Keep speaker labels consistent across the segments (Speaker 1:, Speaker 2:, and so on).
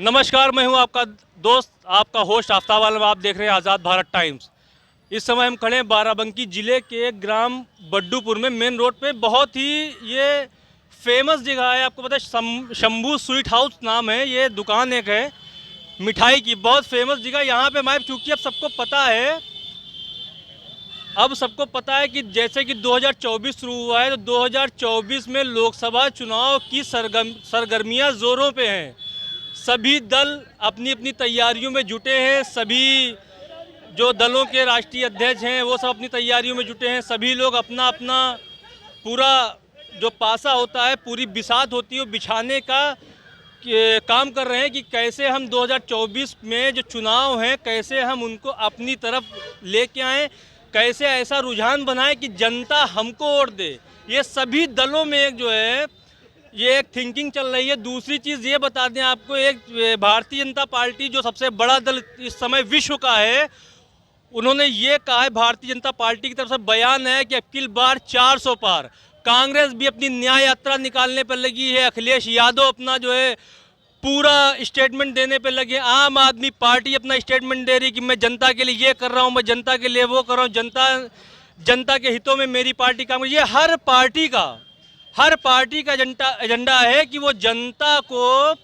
Speaker 1: नमस्कार, मैं हूं आपका दोस्त, आपका होस्ट आफ्ताब आलम। आप देख रहे हैं आज़ाद भारत टाइम्स। इस समय हम खड़े हैं बाराबंकी ज़िले के ग्राम बड्डूपुर में, मेन रोड पे। बहुत ही ये फेमस जगह है, आपको पता है, शंभू स्वीट हाउस नाम है। ये दुकान एक है मिठाई की, बहुत फेमस जगह। यहाँ पे मैं चूँकि अब सबको पता है कि जैसे कि 2024 शुरू हुआ है, तो 2024 में लोकसभा चुनाव की सरगर्मियाँ ज़ोरों पे हैं। सभी दल अपनी अपनी तैयारियों में जुटे हैं। सभी जो दलों के राष्ट्रीय अध्यक्ष हैं वो सब अपनी तैयारियों में जुटे हैं। सभी लोग अपना अपना पूरा जो पासा होता है, पूरी बिसात होती है, बिछाने का काम कर रहे हैं कि कैसे हम 2024 में जो चुनाव हैं कैसे हम उनको अपनी तरफ लेके आएँ, कैसे ऐसा रुझान बनाएं कि जनता हमको वोट दे। ये सभी दलों में एक जो है ये एक थिंकिंग चल रही है। दूसरी चीज़ ये बता दें आपको, एक भारतीय जनता पार्टी जो सबसे बड़ा दल इस समय विश्व का है, उन्होंने ये कहा है, भारतीय जनता पार्टी की तरफ से बयान है कि अबकी बार 400 पार। कांग्रेस भी अपनी न्याय यात्रा निकालने पर लगी है। अखिलेश यादव अपना जो है पूरा स्टेटमेंट देने पे लगे। आम आदमी पार्टी अपना स्टेटमेंट दे रही कि मैं जनता के लिए ये कर रहा हूँ, मैं जनता के लिए वो कर रहा हूँ, जनता के हितों में मेरी पार्टी काम। ये हर पार्टी का एजेंडा है कि वो जनता को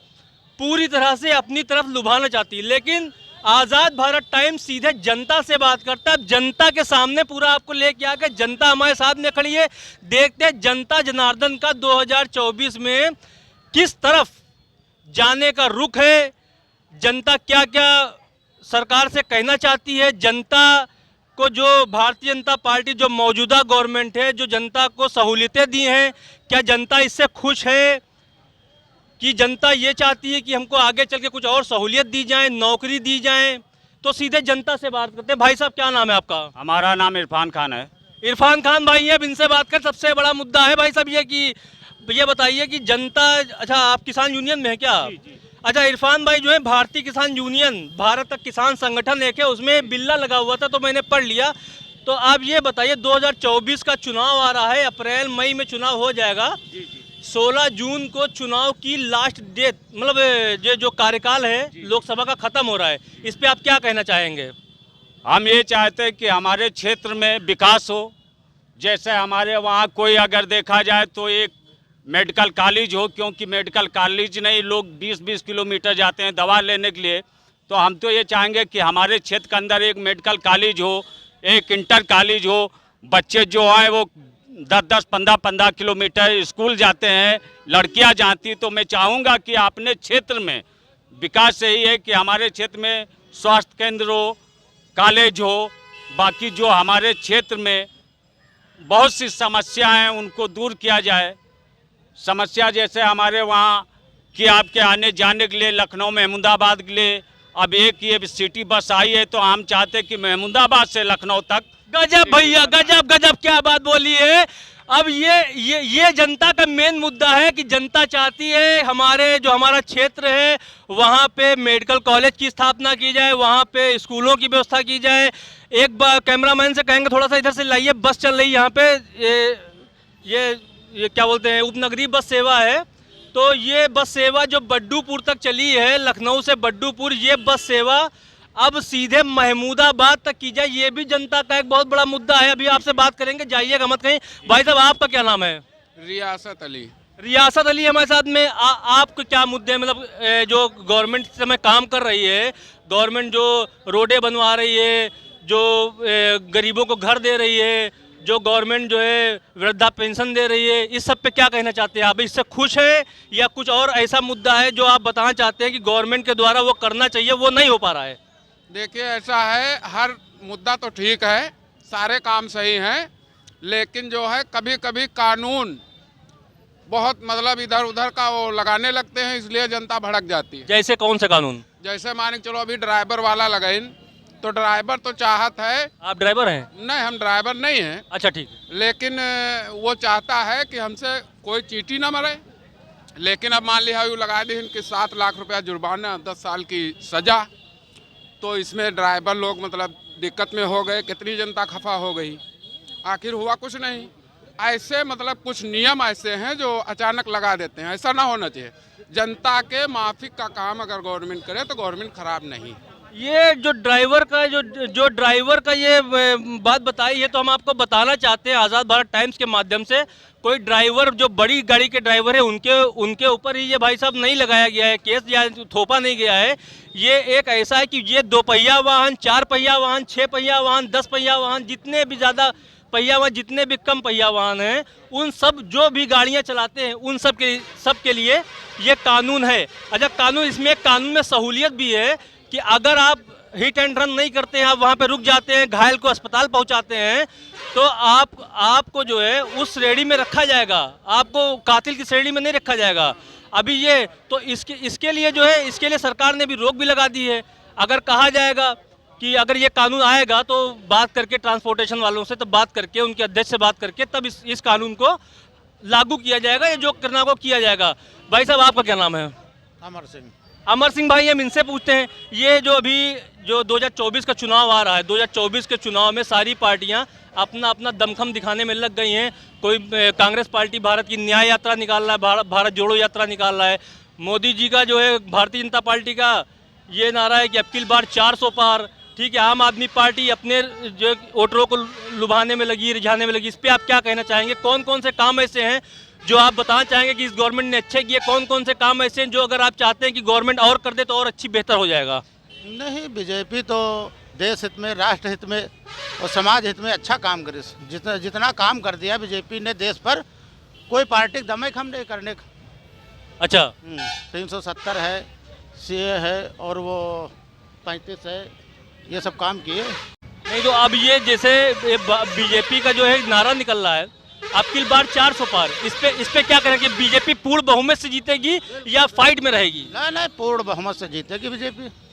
Speaker 1: पूरी तरह से अपनी तरफ लुभाना चाहती है। लेकिन आज़ाद भारत टाइम्स सीधे जनता से बात करता है। जनता के सामने पूरा आपको लेके आकर, जनता हमारे साथ में खड़ी है। देखते हैं जनता जनार्दन का 2024 में किस तरफ जाने का रुख है, जनता क्या क्या सरकार से कहना चाहती है, जनता को जो भारतीय जनता पार्टी जो मौजूदा गवर्नमेंट है जो जनता को सहूलियतें दी हैं, क्या जनता इससे खुश है कि जनता ये चाहती है कि हमको आगे चल के कुछ और सहूलियत दी जाए, नौकरी दी जाए। तो सीधे जनता से बात करते हैं। भाई साहब, क्या नाम है आपका?
Speaker 2: हमारा नाम इरफान खान है।
Speaker 1: इरफान खान भाई, अब इनसे बात कर। सबसे बड़ा मुद्दा है भाई साहब ये बताइए कि जनता, अच्छा आप किसान यूनियन में है क्या?
Speaker 2: जी, जी।
Speaker 1: अच्छा इरफान भाई, जो है भारतीय किसान यूनियन, भारत किसान संगठन एक है, उसमें बिल्ला लगा हुआ था तो मैंने पढ़ लिया। तो आप ये बताइए, 2024 का चुनाव आ रहा है, अप्रैल मई में चुनाव हो जाएगा।
Speaker 2: जी, जी।
Speaker 1: 16 जून को चुनाव की लास्ट डेट, मतलब ये जो कार्यकाल है लोकसभा का खत्म हो रहा है, इस पे आप क्या कहना चाहेंगे?
Speaker 2: हम ये चाहते हैं कि हमारे क्षेत्र में विकास हो। जैसे हमारे वहाँ कोई अगर देखा जाए तो एक मेडिकल कॉलेज हो, क्योंकि मेडिकल कॉलेज नहीं, लोग 20-20 किलोमीटर जाते हैं दवा लेने के लिए। तो हम तो ये चाहेंगे कि हमारे क्षेत्र के अंदर एक मेडिकल कॉलेज हो, एक इंटर कॉलेज हो। बच्चे जो हैं वो 10-10, 15-15 किलोमीटर स्कूल जाते हैं, लड़कियां जाती। तो मैं चाहूँगा कि अपने क्षेत्र में विकास यही है कि हमारे क्षेत्र में स्वास्थ्य केंद्र हो, कॉलेज हो। बाकी जो हमारे क्षेत्र में बहुत सी समस्याएं हैं उनको दूर किया जाए। समस्या जैसे हमारे वहाँ कि आपके आने जाने के लिए लखनऊ महमूदाबाद के लिए अब एक ये सिटी बस आई है, तो हम चाहते हैं कि महमूदाबाद से लखनऊ तक।
Speaker 1: गजब भैया, गजब, क्या बात बोली है। अब ये जनता का मेन मुद्दा है कि जनता चाहती है हमारा क्षेत्र है वहाँ पे मेडिकल कॉलेज की स्थापना की जाए, वहाँ पे स्कूलों की व्यवस्था की जाए। एक बार कैमरामैन से कहेंगे थोड़ा सा इधर से लाइए, बस चल रही है यहाँ पे, ये क्या बोलते हैं, उपनगरीय बस सेवा है। तो ये बस सेवा जो बड्डूपुर तक चली है, लखनऊ से बड्डूपुर, ये बस सेवा अब सीधे महमूदाबाद तक की जाए। ये भी जनता का एक बहुत बड़ा मुद्दा है। अभी आपसे बात करेंगे, जाइएगा मत कहीं। भाई साहब, आपका क्या नाम है?
Speaker 3: रियासत अली।
Speaker 1: रियासत अली हमारे साथ में। आपको क्या मुद्दे हैं? मतलब जो गवर्नमेंट इस समय काम कर रही है, गवर्नमेंट जो रोडें बनवा रही है, जो गरीबों को घर दे रही है, जो गवर्नमेंट जो है वृद्धा पेंशन दे रही है, इस सब पे क्या कहना चाहते हैं आप? इससे खुश है या कुछ और ऐसा मुद्दा है जो आप बताना चाहते हैं कि गवर्नमेंट के द्वारा वो करना चाहिए, वो नहीं हो पा रहा है?
Speaker 3: देखिए, ऐसा है, हर मुद्दा तो ठीक है, सारे काम सही हैं, लेकिन जो है कभी कभी कानून बहुत मतलब इधर उधर का वो लगाने लगते हैं, इसलिए जनता भड़क जाती है।
Speaker 1: जैसे कौन से कानून?
Speaker 3: जैसे मान के चलो, अभी ड्राइवर वाला लगाइन, तो ड्राइवर तो चाहत है।
Speaker 1: आप ड्राइवर हैं?
Speaker 3: नहीं, हम ड्राइवर नहीं हैं।
Speaker 1: अच्छा, ठीक है।
Speaker 3: लेकिन वो चाहता है कि हमसे कोई चींटी ना मरे। लेकिन अब मान लिया लगा दी कि 7 लाख रुपया जुर्माना, 10 साल की सज़ा। तो इसमें ड्राइवर लोग मतलब दिक्कत में हो गए, कितनी जनता खफा हो गई। आखिर हुआ कुछ नहीं। ऐसे मतलब कुछ नियम ऐसे हैं जो अचानक लगा देते हैं, ऐसा ना होना चाहिए। जनता के माफिक का काम अगर गवर्नमेंट करे तो गवर्नमेंट खराब नहीं।
Speaker 1: ये जो ड्राइवर का ये बात बताई है, तो हम आपको बताना चाहते हैं आज़ाद भारत टाइम्स के माध्यम से, कोई ड्राइवर जो बड़ी गाड़ी के ड्राइवर है उनके ऊपर ही ये भाई साहब नहीं लगाया गया है केस या थोपा नहीं गया है। ये एक ऐसा है कि ये 2 पहिया वाहन, 4 पहिया वाहन, 6 पहिया वाहन, 10 पहिया वाहन, जितने भी ज़्यादा पहिया वाहन, जितने भी कम पहिया वाहन हैं, उन सब जो भी गाड़ियाँ चलाते हैं उन सब के लिए ये कानून है। अच्छा, कानून इसमें कानून में सहूलियत भी है कि अगर आप हिट एंड रन नहीं करते हैं, आप वहाँ पे रुक जाते हैं, घायल को अस्पताल पहुँचाते हैं, तो आपको जो है उस श्रेणी में रखा जाएगा, आपको कातिल की श्रेणी में नहीं रखा जाएगा। अभी ये तो इसके लिए जो है, इसके लिए सरकार ने भी रोक भी लगा दी है। अगर कहा जाएगा कि अगर ये कानून आएगा तो बात करके ट्रांसपोर्टेशन वालों से, तब बात करके उनके अध्यक्ष से बात करके तब इस कानून को लागू किया जाएगा, या जो करना को किया जाएगा। भाई साहब, आपका क्या नाम है?
Speaker 4: अमर सिंह।
Speaker 1: अमर सिंह भाई, हम इनसे पूछते हैं, ये जो अभी जो 2024 का चुनाव आ रहा है, 2024 के चुनाव में सारी पार्टियां अपना अपना दमखम दिखाने में लग गई हैं। कोई कांग्रेस पार्टी भारत की न्याय यात्रा निकाल रहा है, भारत जोड़ो यात्रा निकाल रहा है। मोदी जी का जो है, भारतीय जनता पार्टी का ये नारा है कि अब की बार 400 पार। ठीक है, आम आदमी पार्टी अपने जो वोटरों को लुभाने में लगी, रिझाने में लगी। इस पर आप क्या कहना चाहेंगे? कौन कौन से काम ऐसे हैं जो आप बताना चाहेंगे कि इस गवर्नमेंट ने अच्छे किए? कौन कौन से काम ऐसे हैं जो अगर आप चाहते हैं कि गवर्नमेंट और कर दे तो और अच्छी बेहतर हो जाएगा?
Speaker 4: नहीं, बीजेपी तो देश हित में, राष्ट्र हित में और समाज हित में अच्छा काम करे। जितना काम कर दिया बीजेपी ने देश पर, कोई पार्टी दम ही कम नहीं करने का।
Speaker 1: अच्छा,
Speaker 4: 370 है, सीए है और वो 35 है, ये सब काम किए।
Speaker 1: नहीं तो अब ये जैसे बीजेपी का जो है नारा निकल रहा है, अब की बार 400 पार, इस पे क्या करें कि बीजेपी पूर्ण बहुमत से जीतेगी या फाइट में रहेगी?
Speaker 4: नहीं, पूर्ण बहुमत से जीतेगी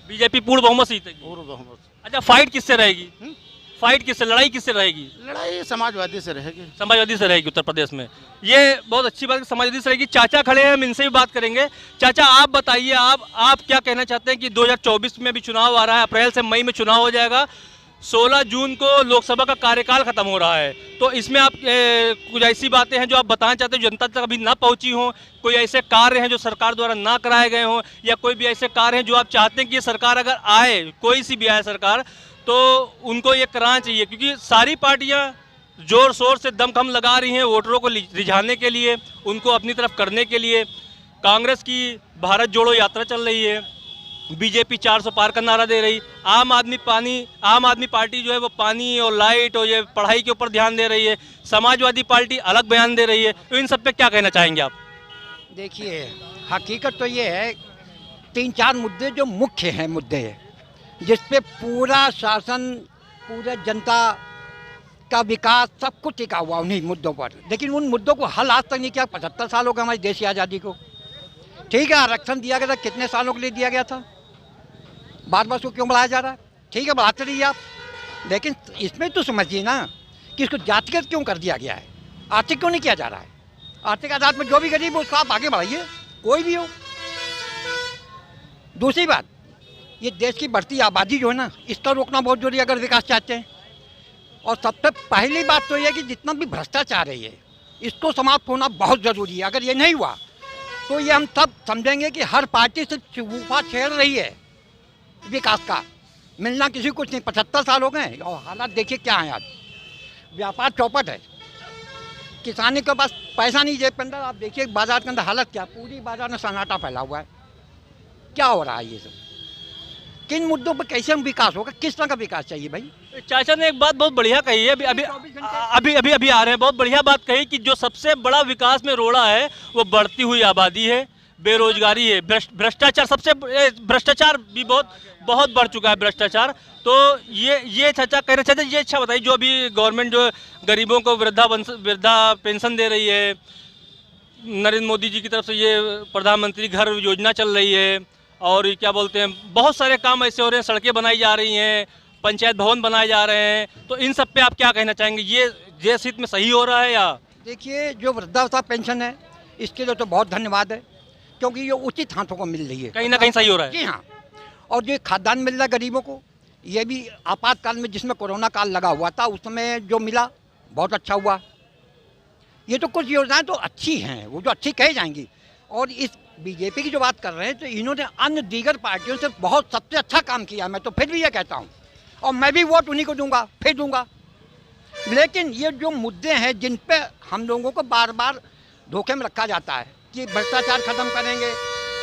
Speaker 4: बीजेपी
Speaker 1: पूर्ण बहुमत से जीतेगी।
Speaker 4: पूर्ण बहुमत से।
Speaker 1: अच्छा, फाइट किससे रहेगी? फाइट किससे, लड़ाई किससे रहेगी?
Speaker 4: लड़ाई समाजवादी से रहेगी।
Speaker 1: समाजवादी से रहेगी उत्तर प्रदेश में। ये बहुत अच्छी बात है, समाजवादी से रहेगी। चाचा खड़े हैं, हम इनसे भी बात करेंगे। चाचा, आप बताइए, आप क्या कहना चाहते हैं कि 2024 में भी चुनाव आ रहा है, अप्रैल से मई में चुनाव हो जाएगा, 16 जून को लोकसभा का कार्यकाल खत्म हो रहा है, तो इसमें आप कुछ ऐसी बातें हैं जो आप बताना चाहते हैं जो जनता तक अभी ना पहुंची हों? कोई ऐसे कार्य हैं जो सरकार द्वारा ना कराए गए हों, या कोई भी ऐसे कार्य हैं जो आप चाहते हैं कि ये सरकार अगर आए, कोई सी भी आए सरकार, तो उनको ये कराना चाहिए? क्योंकि सारी पार्टियां जोर शोर से दमखम लगा रही हैं वोटरों को रिझाने के लिए, उनको अपनी तरफ करने के लिए। कांग्रेस की भारत जोड़ो यात्रा चल रही है, बीजेपी 400 पार का नारा दे रही, आम आदमी पार्टी जो है वो पानी और लाइट और ये पढ़ाई के ऊपर ध्यान दे रही है, समाजवादी पार्टी अलग बयान दे रही है। तो इन सब पे क्या कहना चाहेंगे आप?
Speaker 5: देखिए, हकीकत तो ये है, 3-4 मुद्दे जो मुख्य हैं मुद्दे, जिस पे पूरा शासन, पूरे जनता का विकास सब कुछ टिका हुआ उन्हीं मुद्दों पर, लेकिन उन मुद्दों को हल आज तक नहीं किया। 75 साल हो गए हमारी देश की आज़ादी को। ठीक है, आरक्षण दिया गया था, कितने सालों के लिए दिया गया था? बार बार उसको क्यों बढ़ाया जा रहा है? ठीक है, बढ़ाते रहिए आप, लेकिन इसमें तो समझिए ना कि इसको जातिगत क्यों कर दिया गया है, आर्थिक क्यों नहीं किया जा रहा है? आर्थिक आधार पर जो भी गरीब हो उसको आप आगे बढ़ाइए, कोई भी हो। दूसरी बात, ये देश की बढ़ती आबादी जो है ना, इसका रोकना बहुत जरूरी है अगर विकास चाहते हैं। और सबसे पहली बात तो यह है कि जितना भी भ्रष्टाचार है, ये इसको समाप्त होना बहुत ज़रूरी है। अगर ये नहीं हुआ तो ये हम सब समझेंगे कि हर पार्टी सिर्फ शगुफा छेड़ रही है विकास का, मिलना किसी को कुछ नहीं। 75 साल हो गए और हालात देखिए क्या है आज। व्यापार चौपट है, किसानी के पास पैसा नहीं जेब के अंदर। आप देखिए बाजार के अंदर हालत क्या, पूरी बाजार में सन्नाटा फैला हुआ है। क्या हो रहा है ये सब? किन मुद्दों पर कैसे हम विकास होगा? किस तरह का विकास चाहिए भाई?
Speaker 1: चाचा ने एक बात बहुत बढ़िया कही है, अभी आ रहे हैं, बहुत बढ़िया बात कही कि जो सबसे बड़ा विकास में रोड़ा है वो बढ़ती हुई आबादी है, बेरोजगारी है, भ्रष्टाचार भी बहुत बढ़ चुका है भ्रष्टाचार। तो ये चाचा कहना चाहते हैं, ये अच्छा बताइए, जो अभी गवर्नमेंट जो गरीबों को वृद्धा पेंशन दे रही है, नरेंद्र मोदी जी की तरफ से ये प्रधानमंत्री घर योजना चल रही है, और क्या बोलते हैं, बहुत सारे काम ऐसे हो रहे हैं, सड़कें बनाई जा रही हैं, पंचायत भवन बनाए जा रहे हैं, तो इन सब पे आप क्या कहना चाहेंगे? ये देश हित में सही हो रहा है या?
Speaker 5: देखिए, जो वृद्धावस्था पेंशन है इसके लिए तो बहुत धन्यवाद है, क्योंकि ये उचित हाथों को मिल रही है,
Speaker 1: कहीं ना कहीं सही हो रहा है।
Speaker 5: जी हाँ, और जो खाद्यान्न मिल रहा है गरीबों को, ये भी आपातकाल में जिसमें कोरोना काल लगा हुआ था उस समय जो मिला बहुत अच्छा हुआ। ये तो कुछ योजनाएं तो अच्छी हैं, वो जो अच्छी कही जाएंगी। और इस बीजेपी की जो बात कर रहे हैं तो इन्होंने अन्य दीगर पार्टियों से बहुत सबसे अच्छा काम किया, मैं तो फिर भी ये कहता हूँ, और मैं भी वोट उन्हीं को दूंगा, फिर दूंगा। लेकिन ये जो मुद्दे हैं जिन पे हम लोगों को बार बार धोखे में रखा जाता है कि भ्रष्टाचार खत्म करेंगे,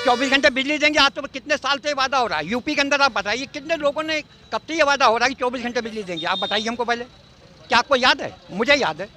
Speaker 5: 24 घंटे बिजली देंगे, आज तो कितने साल से वादा हो रहा है यूपी के अंदर, आप बताइए कितने लोगों ने कब से ये वादा हो रहा है कि 24 घंटे बिजली देंगे, आप बताइए हमको पहले, क्या आपको याद है? मुझे याद है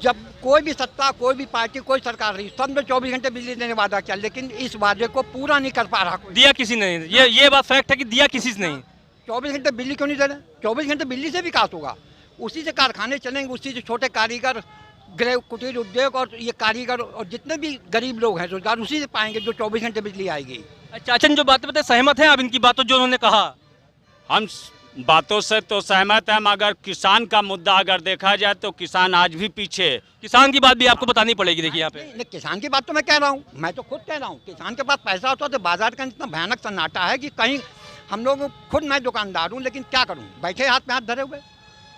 Speaker 5: जब कोई भी सत्ता, कोई भी पार्टी, कोई सरकार रही, सब ने 24 घंटे बिजली देने वादा किया, लेकिन इस वादे को पूरा नहीं कर पा रहा कोई।
Speaker 1: दिया किसी ने नहीं, ये बात फैक्ट है कि दिया किसी से नहीं।
Speaker 5: 24 घंटे बिजली क्यों नहीं दे रहे? 24 घंटे बिजली से विकास होगा, उसी से कारखाने चलेंगे, उसी से छोटे कारीगर, गृह कुटीर उद्योग और ये कारीगर और जितने भी गरीब लोग हैं रोजगार उसी से पाएंगे जो 24 घंटे बिजली आएगी।
Speaker 1: चाचन जो बातें बताए सहमत हैं आप इनकी बातों जो उन्होंने कहा?
Speaker 2: हम बातों से तो सहमत हैं, मगर किसान का मुद्दा अगर देखा जाए तो किसान आज भी पीछे है।
Speaker 1: किसान की बात भी आपको बतानी पड़ेगी। देखिए यहाँ पे
Speaker 5: नहीं, किसान की बात तो मैं कह रहा हूँ, मैं तो खुद कह रहा हूँ, किसान के पास पैसा होता तो बाजार का इतना भयानक सन्नाटा है कि कहीं हम लोग, खुद मैं दुकानदार हूँ लेकिन क्या करूँ, बैठे हाथ में हाथ धरे हुए।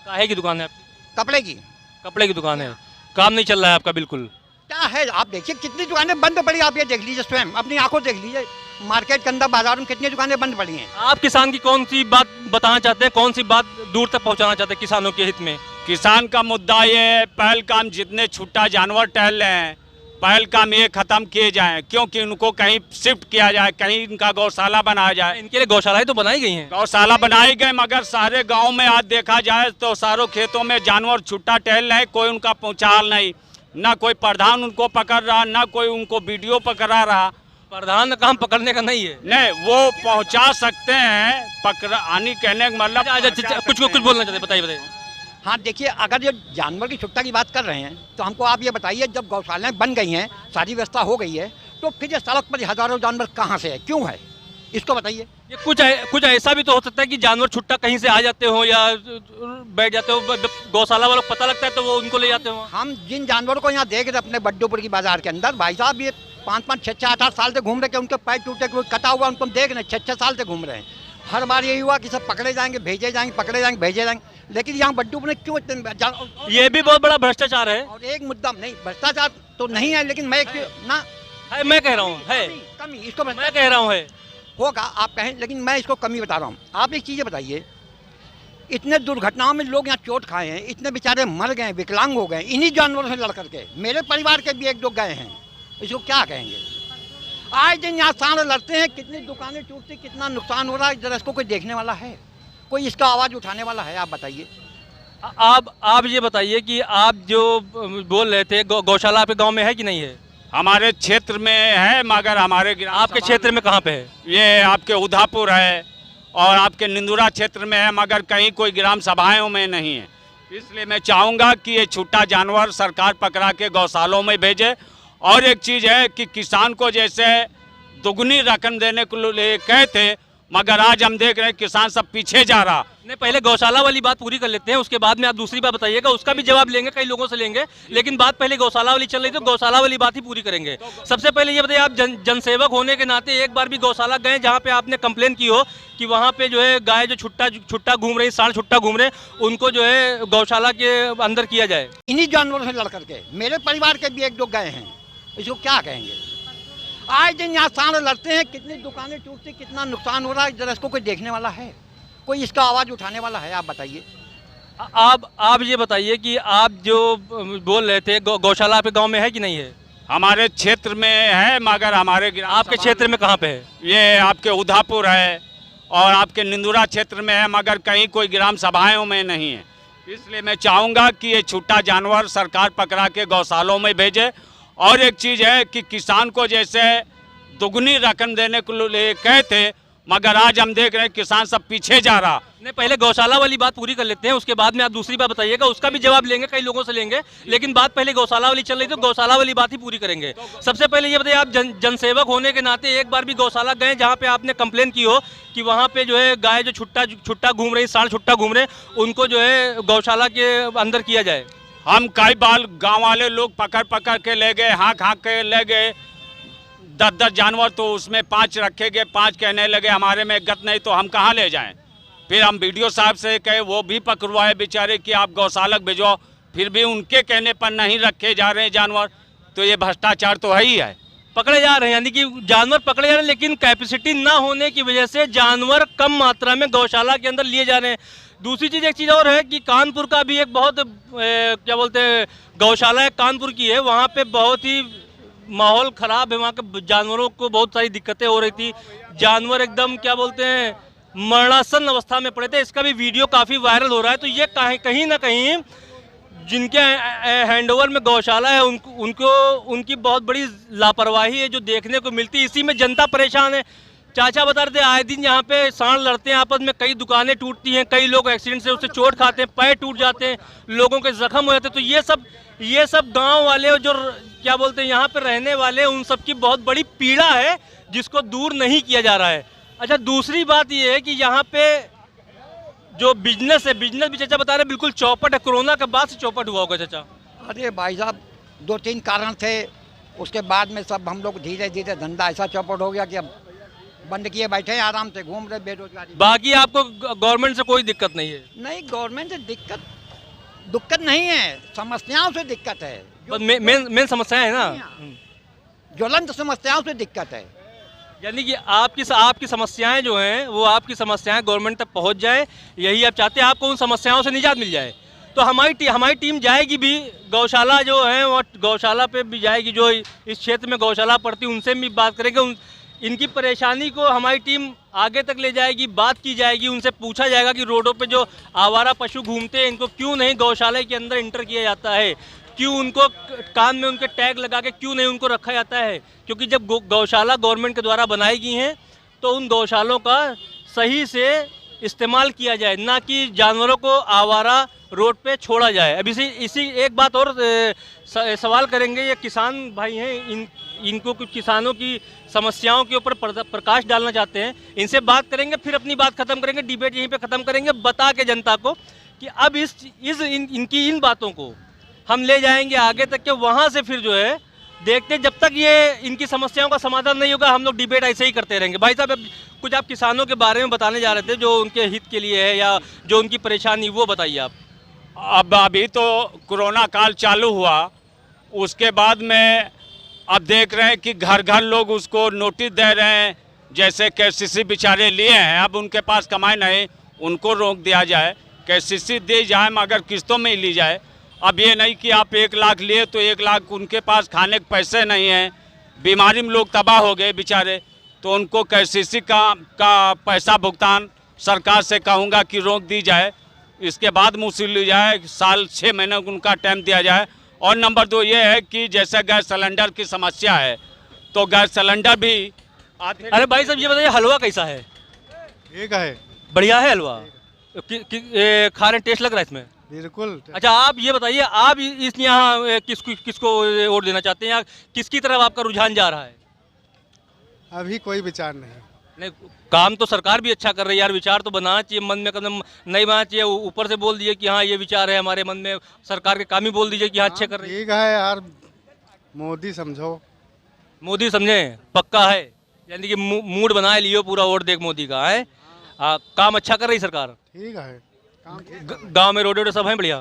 Speaker 1: काहे की दुकान है आपकी?
Speaker 5: कपड़े की।
Speaker 1: कपड़े की दुकान है, काम नहीं चल रहा है आपका बिल्कुल?
Speaker 5: क्या है, आप देखिए कितनी दुकानें बंद पड़ी, आप ये देख लीजिए, स्वयं अपनी आंखों देख लीजिए, मार्केट के अंदर बाजार में कितनी दुकानें बंद पड़ी हैं।
Speaker 1: आप किसान की कौन सी बात बताना चाहते हैं, कौन सी बात दूर तक पहुंचाना चाहते हैं किसानों के हित में?
Speaker 2: किसान का मुद्दा ये है, पहल काम जितने छुट्टा जानवर टहल रहे हैं, पहल काम ये खत्म किए जाएं, क्योंकि उनको कहीं शिफ्ट किया जाए, कहीं इनका गौशाला बनाया जाए।
Speaker 1: इनके लिए गौशालाएं तो बनाई गई हैं।
Speaker 2: गौशाला बनाई गई, मगर सारे गांव में आज देखा जाए तो सारों खेतों में जानवर छुट्टा टहल रहे, कोई उनका पहुँचाल नहीं, ना कोई प्रधान उनको पकड़ रहा, ना कोई उनको वीडियो पकड़ा रहा।
Speaker 1: प्रधान काम पकड़ने का नहीं है।
Speaker 2: नहीं, वो पहुंचा सकते हैं, पकड़ानी कहने का मतलब
Speaker 1: कुछ बोलना चाहते हैं, बताइए।
Speaker 5: हाँ देखिए, अगर ये जानवर की छुट्टा की बात कर रहे हैं तो हमको आप ये बताइए, जब गौशालाएं बन गई हैं, सारी व्यवस्था हो गई है, तो फिर ये सड़क पर हजारों जानवर कहाँ से है, क्यों है, इसको बताइए।
Speaker 1: ये कुछ ऐसा भी तो हो सकता है कि जानवर छुट्टा कहीं से आ जाते हो या बैठ जाते हो, गौशाला वालों को पता लगता है तो वो उनको ले जाते हो।
Speaker 5: हम जिन जानवरों को यहाँ देख रहे अपने बड्डोपुर की बाजार के अंदर, भाई साहब ये 5-5, 6-6, 8-8 साल से घूम रहे, उनके पैर टूटे, कोई कटा हुआ उनको हम देख रहे हैं, 6-6 साल से घूम रहे हैं। हर बार यही हुआ कि सब पकड़े जाएंगे, भेजे जाएंगे, पकड़े जाएंगे, भेजे जाएंगे, लेकिन यहाँ बड्डूपुर में क्यों इतने?
Speaker 1: ये भी बहुत बड़ा भ्रष्टाचार है।
Speaker 5: और एक मुद्दा नहीं, भ्रष्टाचार तो नहीं है, लेकिन मैं ना
Speaker 1: है, मैं कह रहा हूँ है
Speaker 5: कमी, इसको
Speaker 1: मैं कह रहा हूँ है
Speaker 5: होगा, आप कहें, लेकिन मैं इसको कमी बता रहा हूँ। आप एक चीज़ें बताइए, इतने दुर्घटनाओं में लोग यहाँ चोट खाए हैं, इतने बेचारे मर गए, विकलांग हो गए इन्हीं जानवरों से लड़ करके, मेरे परिवार के भी 1-2 गए हैं, इसको क्या कहेंगे? आए दिन यहाँ सांड लड़ते हैं, कितनी दुकानें टूटती, कितना नुकसान हो रहा है, जरा इसको कोई देखने वाला है, कोई इसका आवाज़ उठाने वाला है? आप बताइए।
Speaker 1: आप ये बताइए कि आप जो बोल रहे थे गौशाला आपके गांव में है कि नहीं है?
Speaker 2: हमारे क्षेत्र में है, मगर हमारे
Speaker 1: आपके क्षेत्र में कहाँ पे है?
Speaker 2: ये आपके उधापुर है और आपके निंदुरा क्षेत्र में है, मगर कहीं कोई ग्राम सभाओं में नहीं है। इसलिए मैं चाहूँगा कि ये छुट्टा जानवर सरकार पकड़ा के गौशालों में भेजे। और एक चीज़ है कि किसान को जैसे दुगनी रकम देने को लिए कहे थे, मगर आज हम देख रहे हैं किसान सब पीछे जा रहा।
Speaker 1: नहीं, पहले गौशाला वाली बात पूरी कर लेते हैं, उसके बाद में आप दूसरी बात बताइएगा, उसका भी जवाब लेंगे, कई लोगों से लेंगे, लेकिन बात पहले गौशाला वाली चल रही, तो गौशाला वाली बात ही पूरी करेंगे। सबसे पहले ये बताइए, आप जनसेवक होने के नाते एक बार भी गौशाला गए जहाँ पे आपने कंप्लेन की हो कि वहाँ पे जो है गाय जो छुट्टा घूम रही, सांड छुट्टा घूम रहे, उनको जो है गौशाला के अंदर किया जाए?
Speaker 5: इन्हीं जानवरों से लड़ करके मेरे परिवार के भी 1-2 गए हैं, इसको क्या कहेंगे? आए दिन यहाँ सांड लड़ते हैं, कितनी दुकानें टूटती, कितना नुकसान हो रहा है, जरा इसको कोई देखने वाला है, कोई इसका आवाज़ उठाने वाला है? आप बताइए।
Speaker 1: आप ये बताइए कि आप जो बोल रहे थे गौशाला आपके गांव में है कि नहीं है?
Speaker 2: हमारे क्षेत्र में है, मगर हमारे
Speaker 1: आपके क्षेत्र में कहाँ पे है?
Speaker 2: ये आपके उधापुर है और आपके निंदुरा क्षेत्र में है, मगर कहीं कोई ग्राम सभाओं में नहीं है। इसलिए मैं चाहूँगा कि ये छुट्टा जानवर सरकार पकड़ा के गौशालों में भेजे। और एक चीज़ है कि किसान को जैसे दुगनी रकम देने को लिए कहे थे, मगर आज हम देख रहे हैं किसान सब पीछे जा रहा।
Speaker 1: नहीं, पहले गौशाला वाली बात पूरी कर लेते हैं, उसके बाद में आप दूसरी बात बताइएगा, उसका भी जवाब लेंगे, कई लोगों से लेंगे, लेकिन बात पहले गौशाला वाली चल रही, तो गौशाला वाली बात ही पूरी करेंगे। सबसे पहले ये बताइए, आप जनसेवक होने के नाते एक बार भी गौशाला गए जहाँ पे आपने कंप्लेन की हो कि वहाँ पे जो है गाय जो छुट्टा घूम रही, सांड छुट्टा घूम रहे, उनको जो है गौशाला के अंदर किया जाए?
Speaker 2: हम कई बार गाँव वाले लोग पकड़ के ले गए, हाँक के ले गए, 10 जानवर, तो उसमें 5 रखे गए, 5 कहने लगे हमारे में गत नहीं, तो हम कहाँ ले जाएं? फिर हम वीडियो साहब से कहे, वो भी पकड़वाए बेचारे कि आप गौशालक भेजो, फिर भी उनके कहने पर नहीं रखे जा रहे हैं जानवर, तो ये भ्रष्टाचार तो है ही है।
Speaker 1: पकड़े जा रहे हैं, यानी कि जानवर पकड़े जा रहे हैं, लेकिन कैपेसिटी ना होने की वजह से जानवर कम मात्रा में गौशाला के अंदर लिए जा रहे हैं। दूसरी चीज़, एक चीज़ और है कि कानपुर का भी एक बहुत क्या बोलते हैं गौशाला है, कानपुर की है, वहाँ पे बहुत ही माहौल ख़राब है, वहाँ के जानवरों को बहुत सारी दिक्कतें हो रही थी, जानवर एकदम क्या बोलते हैं मरणासन अवस्था में पड़े थे। इसका भी वीडियो काफ़ी वायरल हो रहा है। तो ये कहीं ना कहीं जिनके हैंडओवर में गौशाला है उनको उनकी बहुत बड़ी लापरवाही है जो देखने को मिलती है। इसी में जनता परेशान है। चाचा बता रहे थे आए दिन यहाँ पे सांड लड़ते हैं आपस में, कई दुकानें टूटती हैं, कई लोग एक्सीडेंट से उससे चोट खाते हैं, पैर टूट जाते हैं, लोगों के जख्म हो जाते हैं। तो ये सब गांव वाले जो क्या बोलते हैं यहाँ पे रहने वाले, उन सब की बहुत बड़ी पीड़ा है जिसको दूर नहीं किया जा रहा है। अच्छा, दूसरी बात ये है कि यहाँ पे जो बिजनेस है, बिजनेस भी चाचा बता रहे बिल्कुल चौपट है, कोरोना के बाद से चौपट हुआ होगा चाचा।
Speaker 5: अरे भाई साहब, 2-3 कारण थे, उसके बाद में सब हम लोग धीरे धीरे धंधा ऐसा चौपट हो गया कि अब बंद किए बैठे हैं, आराम से घूम रहे बेरोजगारी।
Speaker 1: बाकी आपको गवर्नमेंट से कोई दिक्कत नहीं है?
Speaker 5: नहीं, गवर्नमेंट से दिक्कत नहीं है, समस्याओं से दिक्कत है।
Speaker 1: बस मेन समस्या है ना,
Speaker 5: ज्वलंत समस्याओं से दिक्कत है।
Speaker 1: यानी कि आपकी समस्याएं जो हैं वो आपकी समस्याएं गवर्नमेंट तक पहुंच जाए, यही आप चाहते हैं, आपको उन समस्याओं से निजात मिल जाए। तो हमारी टीम जाएगी भी, गौशाला जो है वो गौशाला पे भी जाएगी, जो इस क्षेत्र में गौशाला पड़ती है उनसे भी बात करेंगे, इनकी परेशानी को हमारी टीम आगे तक ले जाएगी, बात की जाएगी, उनसे पूछा जाएगा कि रोडों पे जो आवारा पशु घूमते हैं इनको क्यों नहीं गौशाला के अंदर इंटर किया जाता है, क्यों उनको कान में उनके टैग लगा के क्यों नहीं उनको रखा जाता है। क्योंकि जब गौशाला गवर्नमेंट के द्वारा बनाई गई हैं तो उन गौशालों का सही से इस्तेमाल किया जाए, ना कि जानवरों को आवारा रोड पे छोड़ा जाए। अब इसी एक बात और सवाल करेंगे, ये किसान भाई हैं, इनको कुछ किसानों की समस्याओं के ऊपर प्रकाश डालना चाहते हैं, इनसे बात करेंगे, फिर अपनी बात खत्म करेंगे, डिबेट यहीं पे ख़त्म करेंगे, बता के जनता को कि अब इनकी इन बातों को हम ले जाएंगे आगे तक के, वहाँ से फिर जो है देखते, जब तक ये इनकी समस्याओं का समाधान नहीं होगा हम लोग डिबेट ऐसे ही करते रहेंगे। भाई साहब, कुछ आप किसानों के बारे में बताने जा रहे थे जो उनके हित के लिए है या जो उनकी परेशानी, वो बताइए आप।
Speaker 2: अब अभी तो कोरोना काल चालू हुआ, उसके बाद में अब देख रहे हैं कि घर घर लोग उसको नोटिस दे रहे हैं, जैसे केसीसी बेचारे लिए हैं, अब उनके पास कमाई नहीं, उनको रोक दिया जाए, केसीसी दी जाए मगर किस्तों में ही ली जाए। अब ये नहीं कि आप 1 लाख लिए तो 1 लाख उनके पास खाने के पैसे नहीं हैं, बीमारी में लोग तबाह हो गए बेचारे, तो उनको केसीसी का पैसा भुगतान सरकार से कहूँगा कि रोक दी जाए, इसके बाद मुझसे ली जाए, साल 6 महीने उनका टाइम दिया जाए। और नंबर 2 ये है कि जैसे गैस सिलेंडर की समस्या है तो गैस सिलेंडर भी
Speaker 1: अरे भाई साहब, ये बताइए हलवा कैसा है?
Speaker 6: ठीक है,
Speaker 1: बढ़िया है हलवा, खा रहे टेस्ट लग रहा है इसमें?
Speaker 6: बिल्कुल।
Speaker 1: अच्छा, आप ये बताइए, आप इस यहाँ किसको वोट देना चाहते हैं या किसकी तरफ आपका रुझान जा रहा है?
Speaker 6: अभी कोई विचार नहीं।
Speaker 1: नहीं, काम तो सरकार भी अच्छा कर रही है यार, विचार तो बनाना चाहिए, मन में कदम नहीं बनाना चाहिए, ऊपर से बोल दिए कि हाँ ये विचार है हमारे मन में, सरकार के काम ही बोल दीजिए कि हाँ अच्छे कर रही है।
Speaker 6: ठीक है यार, मोदी समझो।
Speaker 1: मोदी समझे, पक्का है, यानी कि मूड बनाए लियो पूरा, वोट देख मोदी का है। काम अच्छा कर रही सरकार।
Speaker 6: ठीक है,
Speaker 1: गांव में रोड सब हैं बढ़िया?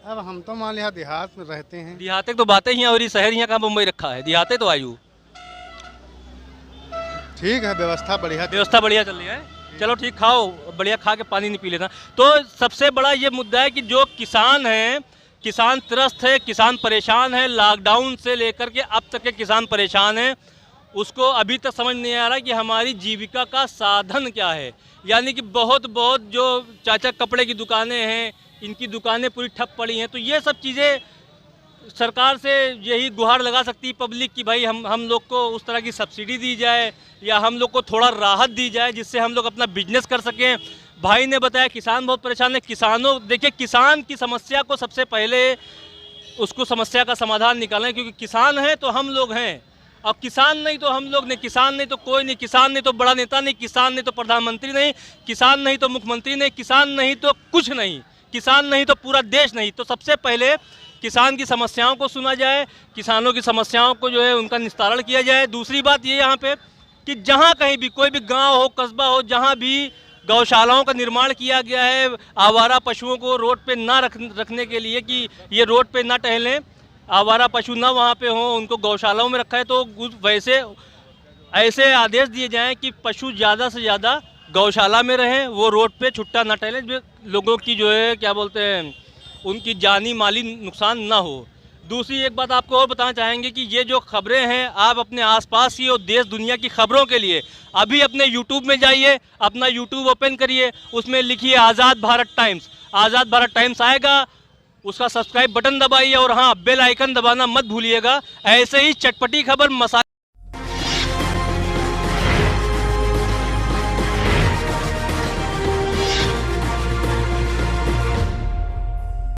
Speaker 6: अब हम तो मान लिया देहात में रहते हैं।
Speaker 1: देहाते तो बातें ही हैं, और ये शहर यहाँ कहाँ मुंबई रखा है, देहाते तो आयु।
Speaker 6: ठीक है, व्यवस्था बढ़िया
Speaker 1: चल रही है। चलो ठीक, खाओ बढ़िया, खा के पानी नहीं पी लेना। तो सबसे बड़ा ये मुद्दा है कि जो किसान हैं, किसान त्रस्त है, किसान परेशान है, लॉकडाउन से लेकर के अब तक के किसान परेशान हैं, उसको अभी तक समझ नहीं आ रहा कि हमारी जीविका का साधन क्या है। यानी कि बहुत जो चाचा कपड़े की दुकानें हैं, इनकी दुकानें पूरी ठप पड़ी हैं। तो ये सब चीज़ें सरकार से यही गुहार लगा सकती है पब्लिक कि भाई हम लोग को उस तरह की सब्सिडी दी जाए या हम लोग को थोड़ा राहत दी जाए, जिससे हम लोग अपना बिजनेस कर सकें। भाई ने बताया किसान बहुत परेशान है। किसानों, देखिए, किसान की समस्या को सबसे पहले उसको समस्या का समाधान निकालना है, क्योंकि किसान है तो हम लोग हैं, अब किसान नहीं तो हम लोग नहीं, किसान नहीं तो कोई नहीं, किसान नहीं तो बड़ा नेता नहीं, किसान नहीं तो प्रधानमंत्री नहीं, किसान नहीं तो मुख्यमंत्री नहीं, किसान नहीं तो कुछ नहीं, किसान नहीं तो पूरा देश नहीं। तो सबसे पहले किसान की समस्याओं को सुना जाए, किसानों की समस्याओं को जो है उनका निस्तारण किया जाए। दूसरी बात ये यहाँ पे कि जहाँ कहीं भी कोई भी गांव हो, कस्बा हो, जहाँ भी गौशालाओं का निर्माण किया गया है आवारा पशुओं को रोड पे ना रखने के लिए कि ये रोड पे ना टहलें, आवारा पशु ना वहाँ पे हों, उनको गौशालाओं में रखा है। तो वैसे ऐसे आदेश दिए जाएं कि पशु ज़्यादा से ज़्यादा गौशाला में रहें, वो रोड पे छुट्टा ना टहलें, लोगों की जो है क्या बोलते हैं उनकी जानी माली नुकसान ना हो। दूसरी एक बात आपको और बताना चाहेंगे कि ये जो खबरें हैं आप अपने आसपास की और देश दुनिया की खबरों के लिए अभी अपने यूट्यूब में जाइए, अपना यूट्यूब ओपन करिए, उसमें लिखिए आज़ाद भारत टाइम्स। आज़ाद भारत टाइम्स आएगा, उसका सब्सक्राइब बटन दबाइए और हाँ बेल आइकन दबाना मत भूलिएगा। ऐसे ही चटपटी खबर मसाले